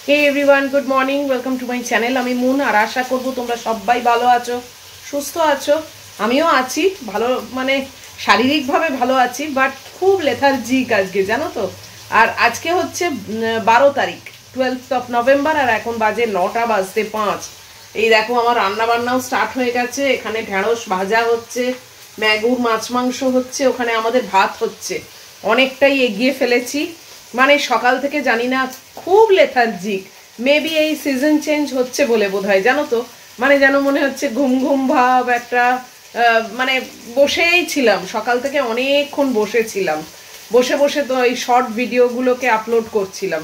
Hey everyone, good morning, welcome to my channel. আমি মুন, আর আশা করব তোমরা সবাই ভালো আছো, সুস্থ আছো। আমিও আছি ভালো, মানে শারীরিকভাবে ভালো আছি, বাট খুব লেথার্জিক আজকে, জানো তো। আর আজকে হচ্ছে 12 তারিখ, 12 নভেম্বর, আর এখন বাজে 9টা বাজতে 5। এই দেখো আমার রান্না বান্নাও স্টার্ট হয়ে গেছে। এখানে ঢেঁড়স ভাজা হচ্ছে, ম্যাগুর মাছ মাংস হচ্ছে, ওখানে আমাদের ভাত হচ্ছে। অনেকটাই এগিয়ে ফেলেছি, মানে সকাল থেকে জানি না, খুব লেথার্জিক। মেবি এই সিজন চেঞ্জ হচ্ছে বলে বোধ হয়, জানো তো। মানে যেন মনে হচ্ছে ঘুম ঘুম ভাব একটা, মানে বসেই ছিলাম সকাল থেকে, অনেকক্ষণ বসেছিলাম। বসে বসে তো এই শর্ট ভিডিওগুলোকে আপলোড করছিলাম,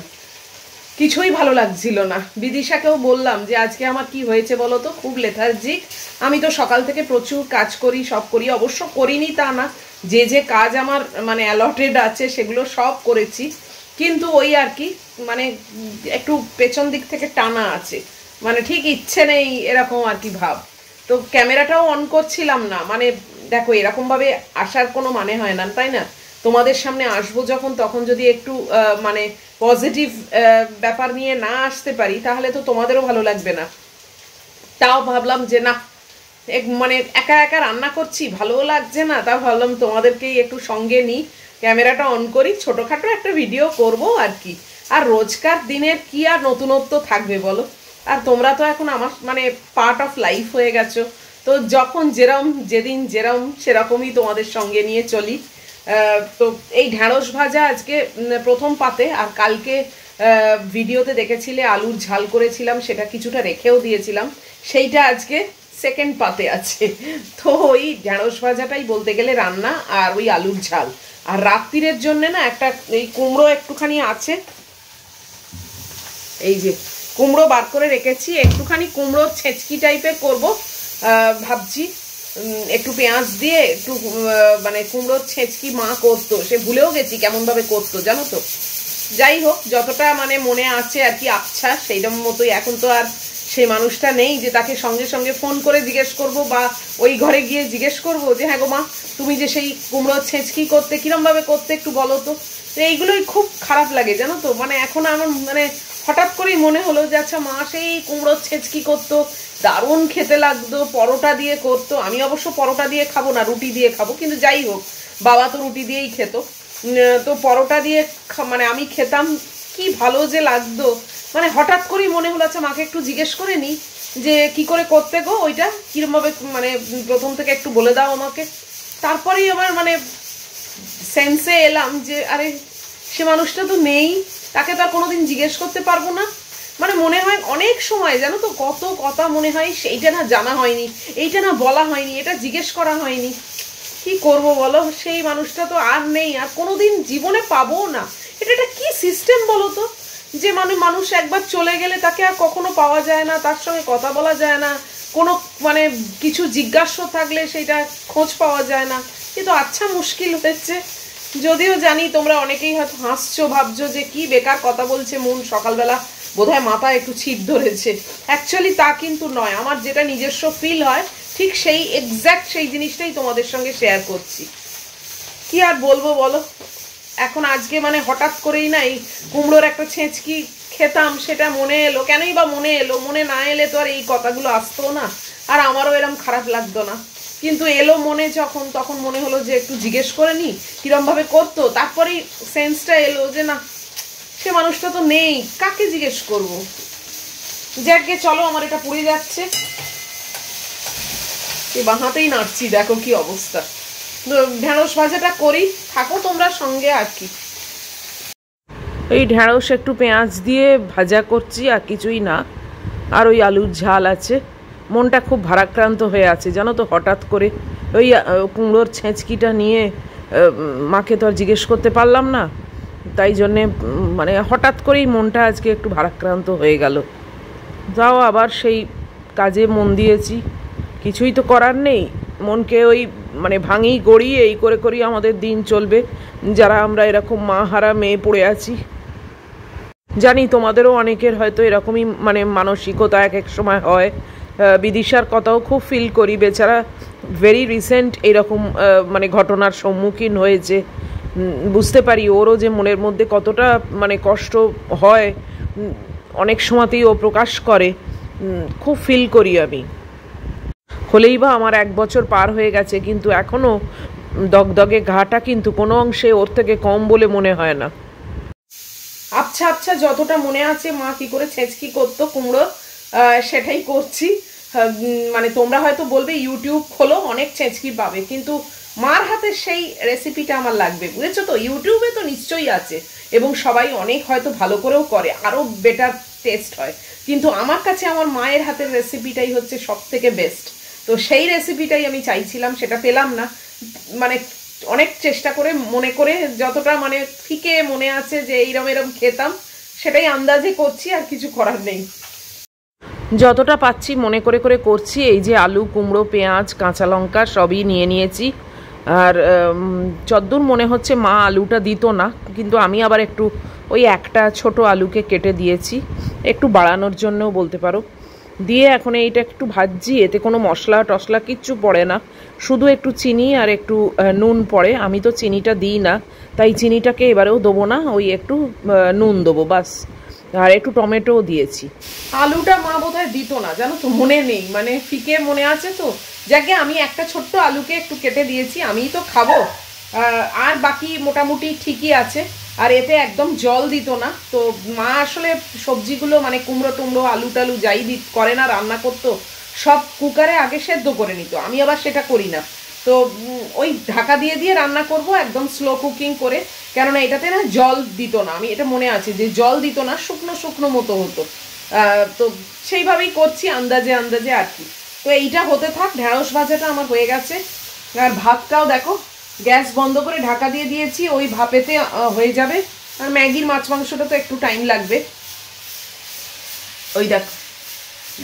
কিছুই ভালো লাগছিল না। বিদিশাকেও বললাম যে আজকে আমার কি হয়েছে বলো তো, খুব লেথার্জিক। আমি তো সকাল থেকে প্রচুর কাজ করি, সব করি, অবশ্য করিনি তা না, যে যে কাজ আমার মানে অ্যালটেড আছে সেগুলো সব করেছি, কিন্তু ওই আর কি, মানে একটু পেছন দিক থেকে টানা আছে, মানে ঠিক ইচ্ছে নেই এরকম আর কি ভাব। তো ক্যামেরাটাও অন করছিলাম না, মানে দেখো এরকমভাবে আসার কোনো মানে হয় না, তাই না? তোমাদের সামনে আসবো যখন, তখন যদি একটু মানে পজিটিভ ব্যাপার নিয়ে না আসতে পারি, তাহলে তো তোমাদেরও ভালো লাগবে না। তাও ভাবলাম যে না, মানে একা একা রান্না করছি, ভালোও লাগছে না, তা ভাবলাম তোমাদেরকেই একটু সঙ্গে নিই, ক্যামেরাটা অন করি, ছোটোখাটো একটা ভিডিও করব আর কি। আর রোজকার দিনের কি আর নতুনত্ব থাকবে বলো। আর তোমরা তো এখন আমার মানে পার্ট অফ লাইফ হয়ে গেছো, তো যখন যেরম, যেদিন যেরম সেরকমই তোমাদের সঙ্গে নিয়ে চলি। তো এই ঢ্যাঁড়স ভাজা আজকে প্রথম পাতে, আর কালকে ভিডিওতে দেখেছিলে আলুর ঝাল করেছিলাম, সেটা কিছুটা রেখেও দিয়েছিলাম, সেইটা আজকে সেকেন্ড পাতে আছে। তো ওই ঢ্যাঁড়স ভাজাটাই বলতে গেলে রান্না, আর ওই আলুর ঝাল। আর রাত্রিরের জন্য না একটা এই কুমড়ো একটুখানি আছে, এই যে কুমড়ো বার করে রেখেছি, একটুখানি কুমড়োর ছেঁচকি টাইপের করব ভাবছি। একটু পেঁয়াজ দিয়ে একটু মানে কুমড়োর ছেঁচকি মা করতো, সে ভুলেও গেছি কেমনভাবে করতো, জানো তো। যাই হোক, যতটা মানে মনে আছে আর কি, আচ্ছা সেইরকম মতোই। এখন তো আর সেই মানুষটা নেই যে তাকে সঙ্গে সঙ্গে ফোন করে জিজ্ঞেস করব, বা ওই ঘরে গিয়ে জিজ্ঞেস করব যে হ্যাঁ গো মা, তুমি যে সেই কুমড়োর ছেঁচকি করতে কিরমভাবে করতে একটু বলো তো। এইগুলোই খুব খারাপ লাগে, জানো তো। মানে এখন আমার মানে হঠাৎ করেই মনে হলো যে আচ্ছা, মা সেই কুমড়োর ছেঁচকি করতো, দারুণ খেতে লাগতো, পরোটা দিয়ে করতো। আমি অবশ্য পরোটা দিয়ে খাবো না, রুটি দিয়ে খাবো, কিন্তু যাই হোক, বাবা তো রুটি দিয়েই খেত। তো পরোটা দিয়ে মানে আমি খেতাম, কি ভালো যে লাগতো। মানে হঠাৎ করেই মনে হলো আচ্ছা, মাকে একটু জিজ্ঞেস করে নি যে কি করে করতে গো ওইটা, কিরমভাবে মানে প্রথম থেকে একটু বলে দাও আমাকে। তারপরেই আমার মানে সেন্সে এলাম যে আরে, সে মানুষটা তো নেই, তাকে তো আর কোনোদিন জিজ্ঞেস করতে পারবো না। মানে মনে হয় অনেক সময়, জানো তো, কত কথা মনে হয় সেইটা না জানা হয়নি, এইটা না বলা হয়নি, এটা জিজ্ঞেস করা হয়নি। কি করব বলো, সেই মানুষটা তো আর নেই, আর কোনোদিন জীবনে পাবো না। এটা একটা কি সিস্টেম বলো তো, যে মানে মানুষ একবার চলে গেলে তাকে আর কখনো পাওয়া যায় না, তার সঙ্গে কথা বলা যায় না, কোনো মানে কিছু জিজ্ঞাসা থাকলে সেটা খোঁজ পাওয়া যায় না। কিন্তু আচ্ছা মুশকিল হয়েছে। যদিও জানি তোমরা অনেকেই হয়তো হাসছো, ভাবছো যে কি বেকার কথা বলছে মন, সকালবেলা বোধহয় মাথায় একটু ছিট ধরেছে। অ্যাকচুয়ালি তা কিন্তু নয়, আমার যেটা নিজস্ব ফিল হয় ঠিক সেই এক্স্যাক্ট সেই জিনিসটাই তোমাদের সঙ্গে শেয়ার করছি। কি আর বলবো বলো। এখন আজকে মানে হঠাৎ করেই না এই কুমড়োর একটা ছেঁচকি খেতাম, সেটা মনে এলো। কেনই বা মনে এলো, মনে না এলে তো আর এই কথাগুলো আসতো না, আর আমারও এরম খারাপ লাগতো না। কিন্তু এলো মনে যখন, তখন মনে হলো যে একটু জিজ্ঞেস করে নি কিরমভাবে করতো। তারপরেই সেন্সটা এলো যে না, সে মানুষটা তো নেই, কাকে জিজ্ঞেস করবো। যাকে চলো, আমার এটা পুড়ে যাচ্ছে, বাঁহাতেই নাড়ছি, দেখো কি অবস্থা। ঢেঁড়স ভাজাটা করি, থাকো তোমরা সঙ্গে আর কি। এই ঢেঁড়স একটু পেঁয়াজ দিয়ে ভাজা করছি, আর কিছুই না। আর ওই আলুর ঝাল আছে। মনটা খুব ভারাক্রান্ত হয়ে আছে, জানো তো। হঠাৎ করে ওই কুমড়োর ছেঁচকিটা নিয়ে মাকে তো আর জিজ্ঞেস করতে পারলাম না, তাই জন্যে মানে হঠাৎ করেই মনটা আজকে একটু ভারাক্রান্ত হয়ে গেল। যাও, আবার সেই কাজে মন দিয়েছি, কিছুই তো করার নেই। মনকে ওই মানে ভাঙি গড়ি এই করে করেই আমাদের দিন চলবে, যারা আমরা এরকম মা হারা মেয়ে পড়ে আছি। জানি তোমাদেরও অনেকের হয়তো এরকমই মানে মানসিকতা এক এক সময় হয়। বিদিশার কথাও খুব ফিল করি, বেচারা ভেরি রিসেন্ট এরকম মানে ঘটনার সম্মুখীন হয়েছে। বুঝতে পারি ওরও যে মনের মধ্যে কতটা মানে কষ্ট হয়। অনেক সময়তেই ও প্রকাশ করে, খুব ফিল করি আমি। হলেই বা আমার 1 বছর পার হয়ে গেছে, কিন্তু এখনও দগদগে ঘাটা কিন্তু কোনো অংশে ওর থেকে কম বলে মনে হয় না। আচ্ছা আচ্ছা, যতটা মনে আছে মা কি করে ছেঁচকি করতো কুমড়ো, সেটাই করছি। মানে তোমরা হয়তো বলবে ইউটিউব খোলো, অনেক ছেঁচকি পাবে, কিন্তু মার হাতের সেই রেসিপিটা আমার লাগবে, বুঝেছো তো? ইউটিউবে তো নিশ্চয়ই আছে, এবং সবাই অনেক হয়তো ভালো করেও করে, আরও বেটার টেস্ট হয়, কিন্তু আমার কাছে আমার মায়ের হাতের রেসিপিটাই হচ্ছে সব থেকে বেস্ট। তো সেই রেসিপিটাই আমি চাইছিলাম, সেটা পেলাম না। মানে অনেক চেষ্টা করে মনে করে যতটা মানে ফিকে মনে আছে যে এইরকম এরকম খেতাম, সেটাই আন্দাজে করছি, আর কিছু করার নেই। যতটা পাচ্ছি মনে করে করে করছি। এই যে আলু, কুমড়ো, পেঁয়াজ, কাঁচা লঙ্কা সবই নিয়ে নিয়েছি। আর যদ্দূর মনে হচ্ছে মা আলুটা দিত না, কিন্তু আমি আবার একটু ওই একটা ছোট আলুকে কেটে দিয়েছি, একটু বাড়ানোর জন্যও বলতে পারো। দিয়ে এখন এইটা একটু ভাজছি, এতে কোনো মশলা টশলা কিচ্ছু পড়ে না, শুধু একটু চিনি আর একটু নুন পড়ে। আমি তো চিনিটা দিই না, তাই চিনিটাকে এবারেও দেবো না, ওই একটু নুন দেবো বাস, আর একটু টমেটোও দিয়েছি। আলুটা মা বোধহয় দিত না, জানো তো, মনে নেই, মানে ফিকে মনে আছে তো। যাকে আমি একটা ছোট্ট আলুকে একটু কেটে দিয়েছি, আমিই তো খাবো, আর বাকি মোটামুটি ঠিকই আছে। আর এতে একদম জল দিত না। তো মা আসলে সবজিগুলো মানে কুমড়ো টুমড়ো আলু টালু যাই করে না, রান্না করতো সব কুকারে আগে সেদ্ধ করে নিত, আমি আবার সেটা করি না। তো ওই ঢাকা দিয়ে দিয়ে রান্না করব একদম স্লো কুকিং করে, কেননা এটাতে না জল দিত না, আমি এটা মনে আছে যে জল দিত না, শুকনো শুকনো মতো হতো। তো সেইভাবেই করছি আন্দাজে আন্দাজে আর কি। তো এইটা হতে থাক, ঢ্যাঁড়স ভাজাটা আমার হয়ে গেছে। আর ভাতটাও দেখো গ্যাস বন্ধ করে ঢাকা দিয়ে দিয়েছি, ওই ভাপেতে হয়ে যাবে। আর ম্যাগির মাছ মাংসটা তো একটু টাইম লাগবে। ওই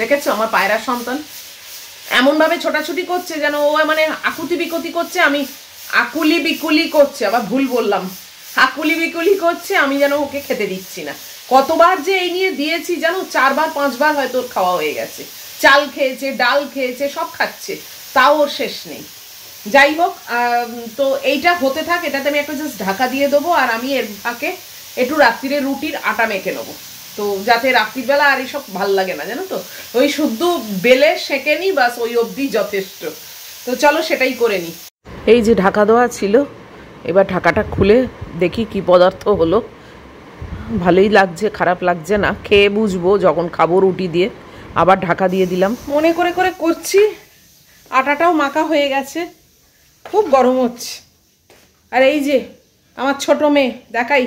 দেখেছো আমার পায়রা সন্তান এমনভাবে ছোটাছুটি করছে যেন ও মানে আকুতি বিকুতি করছে, আমি আকুলি বিকুলি করছে, আবার ভুল বললাম, আকুলি বিকুলি করছে, আমি যেন ওকে খেতে দিচ্ছি না। কতবার যে এই নিয়ে দিয়েছি জানো, 4বার 5বার হয়তো ওর খাওয়া হয়ে গেছে। চাল খেয়েছে, ডাল খেয়েছে, সব খাচ্ছে, তাও ওর শেষ নেই। যাই হোক, তো এইটা হতে থাক, এটাতে আমি একটা জাস্ট ঢাকা দিয়ে দেবো। আর আমি এর ফাঁকে একটু রাত্রিরে রুটির আটা মেখে নেবো, তো যাতে রাত্রিবেলা আর এইসব ভাল লাগে না, জানো তো, ওই শুদ্ধ বেলে সেঁকে নিই, বাস ওই অবধি যথেষ্ট। তো চলো সেটাই করে নিই। এই যে ঢাকা দেওয়া ছিল, এবার ঢাকাটা খুলে দেখি কি পদার্থ হলো। ভালোই লাগছে, খারাপ লাগছে না, খেয়ে বুঝবো যখন খাবো রুটি দিয়ে। আবার ঢাকা দিয়ে দিলাম, মনে করে করে করছি। আটাটাও মাখা হয়ে গেছে, খুব গরম হচ্ছে। আর এই যে আমার ছোট মেয়ে, দেখাই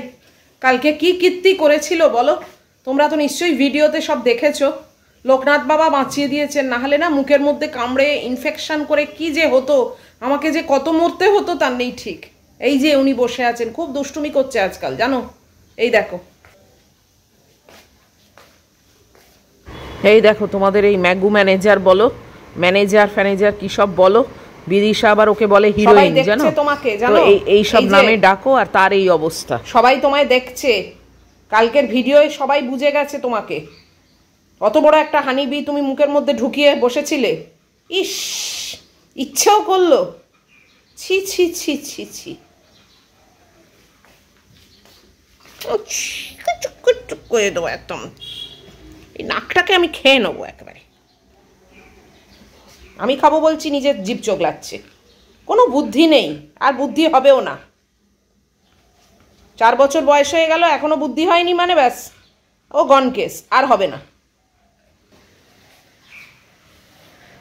কালকে কি কীর্তি করেছিল বলো। তোমরা তো নিশ্চয়ই ভিডিওতে সব দেখেছো। লোকনাথ বাবা বাঁচিয়ে দিয়েছেন, না হলে না মুখের মধ্যে কামড়ে ইনফেকশন করে কি যে হতো, আমাকে যে কত মরতে হতো তার নেই ঠিক। এই যে উনি বসে আছেন, খুব দুষ্টুমি করছে আজকাল, জানো। এই দেখো, এই দেখো তোমাদের এই ম্যাগু ম্যানেজার বলো, ম্যানেজার ফ্যানেজার কি সব বলো, বিদিশা আবার ওকে বলে হিরোইন, জানো তোমাকে, জানো এই সব নামে ডাকো, আর তার এই অবস্থা। সবাই তোমায় দেখছে, কালকের ভিডিওয়ে সবাই বুঝে গেছে তোমাকে। অত বড় একটা হানিবি তুমি মুখের মধ্যে ঢুকিয়ে বসেছিলে, ইস, ইচ্ছেও করলো, ছি ছি ছি ছি ছি। করে দেবো একদম, এই নাকটাকে আমি খেয়ে নেবো একেবারে। আমি খাবো বলছি, নিজের জিভ চোগলাচ্ছে, কোনো বুদ্ধি নেই, আর বুদ্ধি হবেও না। 4 বছর বয়স হয়ে গেল, এখনো বুদ্ধি হয়নি মানে ব্যাস ও গন কেস, আর হবে না।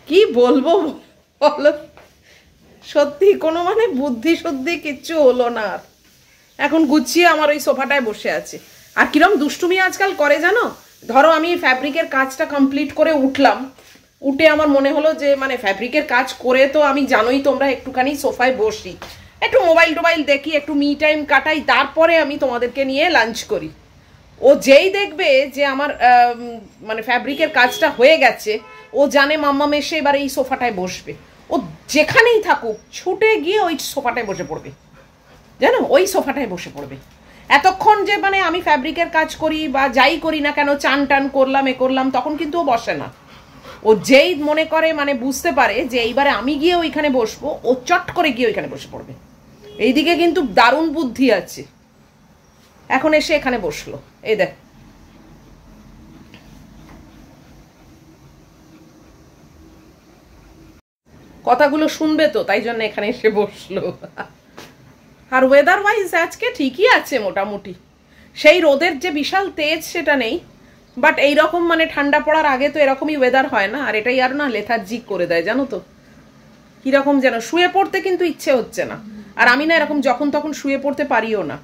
কি বলবো বলো, সত্যি কোনো মানে বুদ্ধি শুদ্ধি কিচ্ছু হলো না। আর এখন গুছিয়ে আমার ওই সোফাটায় বসে আছে। আর কিরম দুষ্টুমি আজকাল করে জানো, ধরো আমি ফ্যাব্রিকের কাজটা কমপ্লিট করে উঠলাম, উঠে আমার মনে হলো যে মানে ফ্যাব্রিকের কাজ করে তো আমি, জানোই তোমরা, একটুখানি সোফায় বসি, একটু মোবাইল টোবাইল দেখি, একটু মি টাইম কাটাই, তারপরে আমি তোমাদেরকে নিয়ে লাঞ্চ করি। ও যেই দেখবে যে আমার মানে ফ্যাব্রিকের কাজটা হয়ে গেছে, ও জানে মাম্মা এসে এবার এই সোফাটায় বসবে, ও যেখানেই থাকুক ছুটে গিয়ে ওই সোফাটায় বসে পড়বে, জানো, ওই সোফাটায় বসে পড়বে। এতক্ষণ যে মানে আমি ফ্যাব্রিকের কাজ করি বা যাই করি না কেন, চান টান করলাম এ করলাম, তখন কিন্তু ও বসে না। ও যেই মনে করে মানে বুঝতে পারে যে এইবারে আমি গিয়ে ওইখানে বসবো, ও চট করে গিয়ে ওইখানে বসে পড়বে। এইদিকে কিন্তু দারুণ বুদ্ধি আছে। এখন এসে এখানে বসলো, এই দেখ, কথাগুলো শুনবে তো, তাই জন্য এখানে এসে বসলো। আর ওয়েদার ওয়াইজ আজকে ঠিকই আছে মোটামুটি, সেই রোদের যে বিশাল তেজ সেটা নেই, বাট এইরকম মানে ঠান্ডা পড়ার আগে তো এরকমই ওয়েদার হয় না। আর এটাই আর না লেথার্জিক করে দেয়, জানো তো, কিরকম যেন শুয়ে পড়তে কিন্তু ইচ্ছে হচ্ছে না। আর আমি না এরকম যখন তখন শুয়ে পড়তে পারিও না,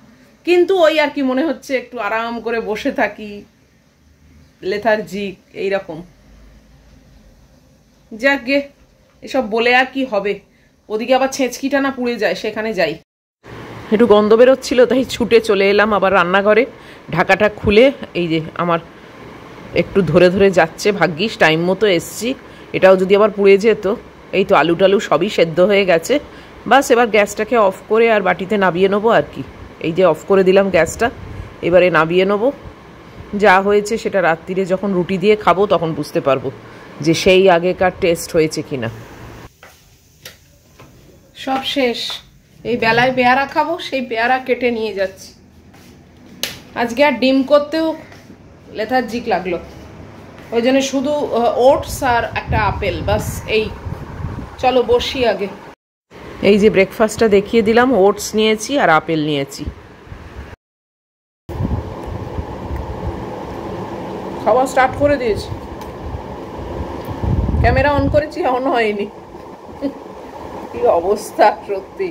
কিন্তু ওই আর কি মনে হচ্ছে একটু আরাম করে বসে থাকি, লেথার্জিক এইরকম। যাক গে, এসব বলে আর কি হবে, ওদিকে আবার ছেঁচকিটা না পুড়ে যায়, সেখানে যাই। একটু গন্ধ বেরোচ্ছিল, তাই ছুটে চলে এলাম আবার রান্নাঘরে। ঢাকাটা খুলে এই যে আমার একটু ধরে ধরে যাচ্ছে, ভাগ্যিস টাইম মতো এসছি, এটাও যদি আবার পুড়ে যেত। এই তো আলু টালু সবই সেদ্ধ হয়ে গেছে, বাস এবার গ্যাসটাকে অফ করে আর বাটিতে নাবিয়ে নেবো আর কি। এই যে অফ করে দিলাম গ্যাসটা, এবারে নাবিয়ে নেবো। যা হয়েছে সেটা রাত্রিরে যখন রুটি দিয়ে খাবো তখন বুঝতে পারবো যে সেই আগেকার টেস্ট হয়েছে কিনা। সব শেষ, এই বেলায় পেয়ারা খাবো, সেই পেয়ারা কেটে নিয়ে যাচ্ছি। আজকে আর ডিম করতেও লেথার্জিক লাগলো, ওই জন্য শুধু ওটস আর একটা আপেল, বাস এই। চলো বসি আগে। এই যে ব্রেকফাস্টটা দেখিয়ে দিলাম, ওটস নিয়েছি আর আপেল নিয়েছি। খাওয়া স্টার্ট করে দিয়েছি, ক্যামেরা অন করেছি, অন হয়নি। কি অবস্থা সত্যি।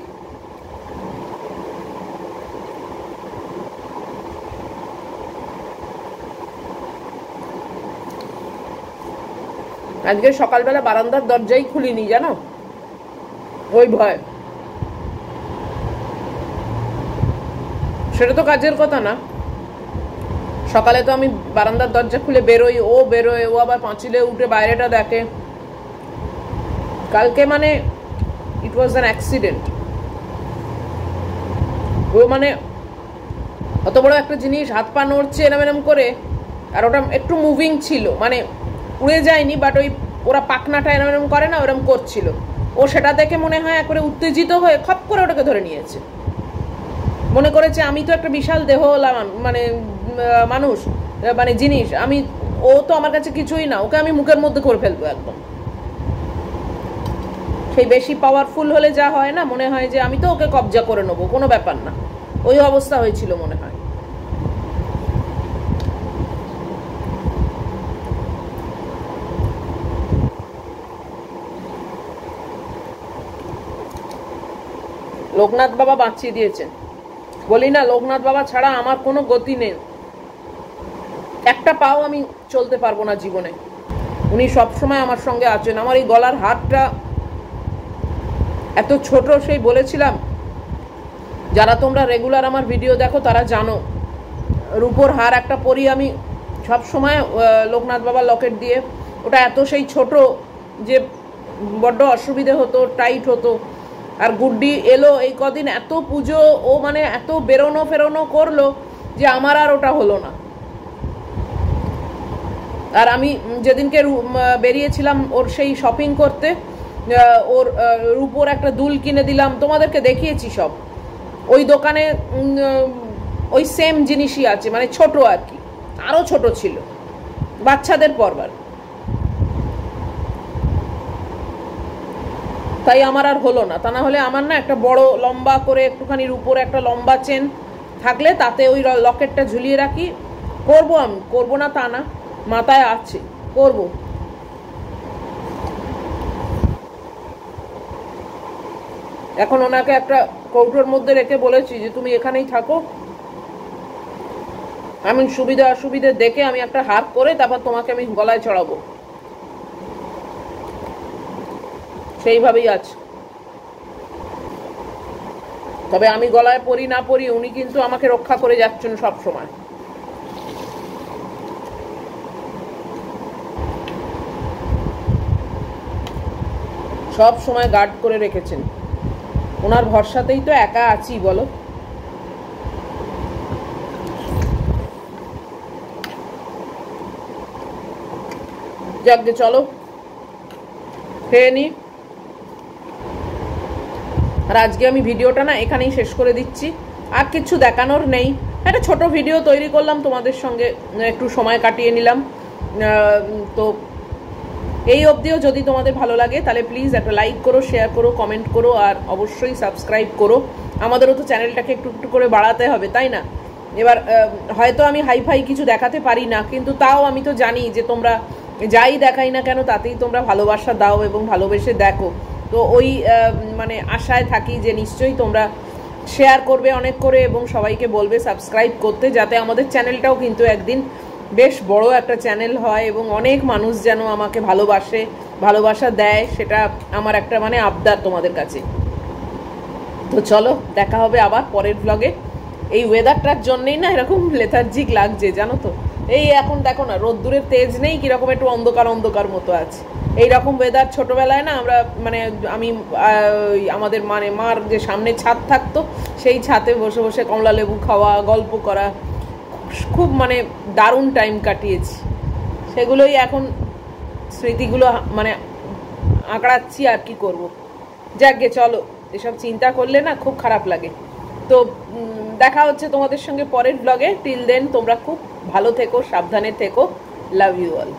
আজকে সকালবেলা বারান্দার দরজাই খুলিনি, জানো, ওই ভয়। সেটা তো কাজের কথা না, সকালে তো আমি বারান্দার দরজা খুলে বেরোই, ও বেরোয়, ও আবার পাঁচিলে উঠে বাইরেটা দেখে। কালকে মানে ইট ওয়াজ অ্যান অ্যাক্সিডেন্ট। ও মানে অত বড় একটা জিনিস হাত পা নড়ছে এরম এরম করে, আর ওটা একটু মুভিং ছিল, মানে উড়ে যায়নি, বাট ওই ওরা পাখনাটা এরম এরম করে না, ওরম করছিল। ও সেটা দেখে মনে হয় একবারে উত্তেজিত হয়ে খপ করে ওটাকে ধরে নিয়েছে, মনে করেছে আমি তো একটা বিশাল দেহ মানে মানুষ, মানে জিনিস, আমি, ও তো আমার কাছে কিছুই না, ওকে আমি মুখের মধ্যে করে ফেলবো একদম। সেই বেশি পাওয়ারফুল হলে যা হয় না, মনে হয় যে আমি তো ওকে কবজা করে নেবো, কোনো ব্যাপার না, ওই অবস্থা হয়েছিল মনে হয়। লোকনাথ বাবা বাঁচিয়ে দিয়েছেন, বলি না লোকনাথ বাবা ছাড়া আমার কোনো গতি নেই, একটা পাও আমি চলতে পারবো না জীবনে। উনি সবসময় আমার সঙ্গে আছেন। আমার এই গলার হারটা এত ছোট, সেই বলেছিলাম, যারা তোমরা রেগুলার আমার ভিডিও দেখো তারা জানো, রূপোর হার একটা পরি আমি সব সময় লোকনাথ বাবার লকেট দিয়ে। ওটা এত সেই ছোট যে বড্ড অসুবিধে হতো, টাইট হতো। আর গুড্ডি এলো এই কদিন, এত পুজো, ও মানে এত বেরোনো ফেরোনো করলো যে আমার আর ওটা হলো না। আর আমি যেদিনকে বেরিয়েছিলাম ওর সেই শপিং করতে, ওর রূপোর একটা দুল কিনে দিলাম, তোমাদেরকে দেখিয়েছি সব। ওই দোকানে ওই সেম জিনিসই আছে, মানে ছোট আর কি, আরো ছোট ছিল, বাচ্চাদের পরবার। তাই আমার আর হলো না। তা না হলে আমার না একটা বড় লম্বা করে একটুখানি রূপোর একটা লম্বা চেন থাকলে তাতে ওই লকেটটা ঝুলিয়ে রাখি। করবো, আমি করবো না তা না, মাথায় আছে, করবো। এখন ওনাকে একটা কৌটোর মধ্যে রেখে বলেছি যে তুমি এখানেই থাকো, আমি সুবিধা অসুবিধে দেখে আমি একটা হার করে তারপর তোমাকে আমি গলায় চড়াবো, সেইভাবেই আছে। তবে আমি গলায় পরি না পরি, উনি কিন্তু আমাকে রক্ষা করে যাচ্ছেন সব সময়। সব সময় গার্ড করে রেখেছেন, ওনার ভরসাতেই তো একা আছি বলো। যাকে চলো খেয়ে নি। আর আজকে আমি ভিডিওটা না এখানেই শেষ করে দিচ্ছি, আর কিছু দেখানোর নেই। একটা ছোট ভিডিও তৈরি করলাম, তোমাদের সঙ্গে একটু সময় কাটিয়ে নিলাম। তো এই অবধিও যদি তোমাদের ভালো লাগে তাহলে প্লিজ একটা লাইক করো, শেয়ার করো, কমেন্ট করো, আর অবশ্যই সাবস্ক্রাইব করো। আমাদেরও তো চ্যানেলটাকে একটু একটু করে বাড়াতে হবে, তাই না? এবার হয়তো আমি হাইফাই কিছু দেখাতে পারি না, কিন্তু তাও আমি তো জানি যে তোমরা যাই দেখাই না কেন তাতেই তোমরা ভালোবাসা দাও এবং ভালোবেসে দেখো। তো ওই মানে আশায় থাকি যে নিশ্চয়ই তোমরা শেয়ার করবে অনেক করে এবং সবাইকে বলবে সাবস্ক্রাইব করতে, যাতে আমাদের চ্যানেলটাও কিন্তু একদিন বেশ বড় একটা চ্যানেল হয় এবং অনেক মানুষ যেন আমাকে ভালোবাসে, ভালোবাসা দেয়, সেটা আমার একটা মানে আবদার তোমাদের কাছে। তো চলো দেখা হবে আবার পরের ব্লগে। এই ওয়েদারটার জন্যই না এরকম লেথার্জিক লাগছে, জানো তো। এই এখন দেখো না, রোদ্দুরের তেজ নেই, কিরকম একটু অন্ধকার অন্ধকার মতো আছে। এইরকম ওয়েদার ছোটবেলায় না আমরা মানে আমি আমাদের মানে মার যে সামনে ছাদ থাকতো, সেই ছাদে বসে বসে কমলা লেবু খাওয়া, গল্প করা, খুব মানে দারুণ টাইম কাটিয়েছি। সেগুলোই এখন স্মৃতিগুলো মানে আঁকড়াচ্ছি, আর কি করব। যাকগে চলো, এসব চিন্তা করলে না খুব খারাপ লাগে। তো দেখা হচ্ছে তোমাদের সঙ্গে পরের ব্লগে। টিল দেন তোমরা খুব ভালো থেকো, সাবধানে থেকো। Love you all.